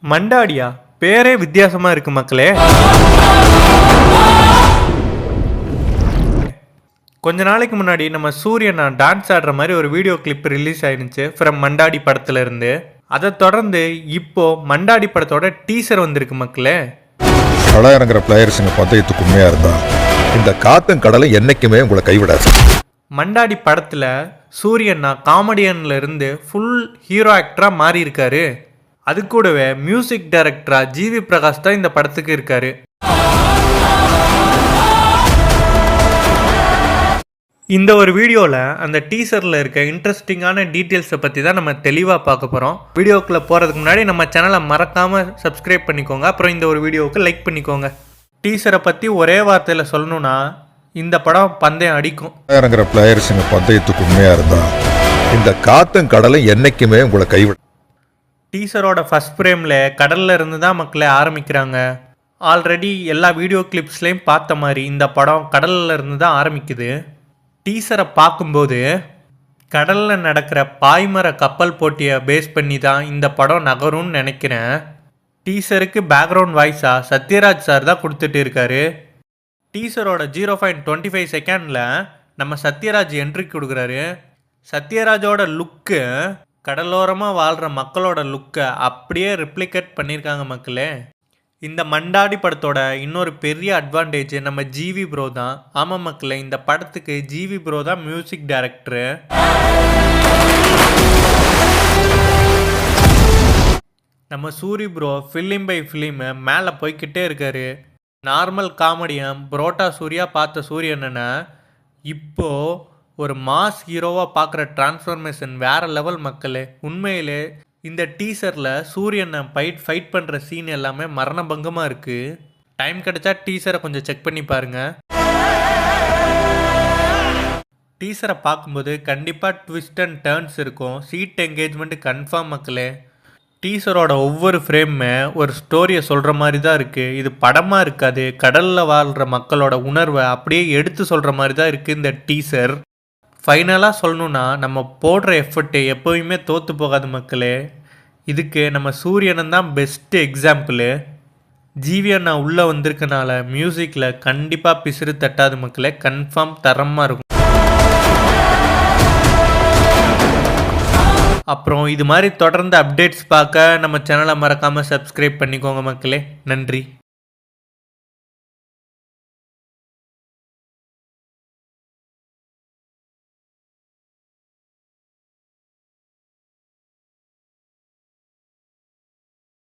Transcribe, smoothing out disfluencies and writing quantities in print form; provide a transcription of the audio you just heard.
மண்டாடியா பேரே வித்தியாசமா இருக்கு மக்களே. கொஞ்ச நாளைக்கு முன்னாடி நம்ம சூரியனா டான்ஸ் ஆடுற மாதிரி ஒரு வீடியோ கிளிப் ரிலீஸ் ஆயிருந்துச்சு ஃப்ரம் மண்டாடி படத்துல இருந்து. அதை தொடர்ந்து இப்போ மண்டாடி படத்தோட டீசர் வந்திருக்கு மக்களே. கள பிளேயர்ஸுங்க பந்தயத்துக்கு உண்மையா இருந்தா இந்த காத்தும் கடலை என்னைக்குமே உங்களை கைவிடாது. மண்டாடி படத்துல சூரியனா காமெடியன்ல இருந்து ஃபுல் ஹீரோ ஆக்டரா மாறி இருக்காரு. அது கூடவே மியூசிக் டைரக்டரா ஜிவி பிரகாஷ் தான் இந்த படத்துக்கு இருக்காரு. இந்த ஒரு வீடியோவில் அந்த டீசரில் இருக்க இன்ட்ரெஸ்டிங்கான டீட்டெயில்ஸை பற்றி தான் நம்ம தெளிவாக பார்க்க போகிறோம். வீடியோக்குள்ளே போகிறதுக்கு முன்னாடி நம்ம சேனலை மறக்காமல் சப்ஸ்கிரைப் பண்ணிக்கோங்க. அப்புறம் இந்த ஒரு வீடியோவுக்கு லைக் பண்ணிக்கோங்க. டீசரை பற்றி ஒரே வார்த்தையில் சொல்லணும்னா இந்த படம் பந்தயம் அடிக்கும். பிளேயர்ஸுங்க பந்தயத்துக்கு உண்மையாக இருந்தா இந்த காத்தும் கடலை என்னைக்குமே உங்களை கைவிட. டீசரோட ஃபர்ஸ்ட் ஃப்ரேமில் கடலில் இருந்து தான் மக்களே ஆரம்பிக்கிறாங்க. ஆல்ரெடி எல்லா வீடியோ கிளிப்ஸ்லேயும் பார்த்த மாதிரி இந்த படம் கடலில் இருந்து தான் ஆரம்பிக்குது. டீசரை பார்க்கும்போது கடலில் நடக்கிற பாய்மர கப்பல் போட்டியை பேஸ் பண்ணி தான் இந்த படம் நகரும்னு நினைக்கிறேன். டீசருக்கு பேக்ரவுண்ட் வாய்ஸாக சத்யராஜ் சார் தான் கொடுத்துட்டு இருக்காரு. டீசரோட 0.25 செகண்டில் நம்ம சத்யராஜ் என்ட்ரி கொடுக்குறாரு. சத்யராஜோட லுக்கு கடலோரமாக வாழ்கிற மக்களோட லுக்கை அப்படியே ரிப்ளிகேட் பண்ணியிருக்காங்க மக்களே. இந்த மண்டாடி படத்தோட இன்னொரு பெரிய அட்வான்டேஜ் நம்ம ஜிவி ப்ரோ தான். ஆமாம் மக்களே, இந்த படத்துக்கு ஜிவி ப்ரோ தான் மியூசிக் டைரக்டரு. நம்ம Soori bro film by film மேலே போய்கிட்டே இருக்காரு. நார்மல் காமெடியன் புரோட்டா சூர்யா பார்த்த சூரியனை இப்போது ஒரு மாஸ் ஹீரோவாக பார்க்குற டிரான்ஸ்ஃபர்மேஷன் வேறு லெவல் மக்களே. உண்மையிலே இந்த டீசரில் சூரியனை ஃபைட் பண்ணுற சீன் எல்லாமே மரணபங்கமாக இருக்குது. டைம் கிடைச்சா டீசரை கொஞ்சம் செக் பண்ணி பாருங்கள். டீசரை பார்க்கும்போது கண்டிப்பாக ட்விஸ்ட் அண்ட் டேர்ன்ஸ் இருக்கும். சீட் என்கேஜ்மெண்ட்டு கன்ஃபார்ம் மக்களே. டீசரோட ஒவ்வொரு ஃப்ரேமுமே ஒரு ஸ்டோரியை சொல்கிற மாதிரி தான் இருக்குது. இது படமாக இருக்காது, கடலில் வாழ்கிற மக்களோட உணர்வை அப்படியே எடுத்து சொல்கிற மாதிரி தான் இருக்குது இந்த டீசர். ஃபைனலாக சொல்லணுன்னா நம்ம போடுற எஃபர்ட்டு எப்போயுமே தோற்று போகாது மக்களே. இதுக்கு நம்ம சூரியனன் தான் பெஸ்ட்டு எக்ஸாம்பிளு. ஜிவி அண்ணா உள்ளே வந்திருக்கனால மியூசிக்கில் கண்டிப்பாக பிசிறு தட்டாது மக்களே. கன்ஃபார்ம் தரமாக இருக்கும். அப்புறம் இது மாதிரி தொடர்ந்து அப்டேட்ஸ் பார்க்க நம்ம சேனலை மறக்காமல் சப்ஸ்கிரைப் பண்ணிக்கோங்க மக்களே. நன்றி.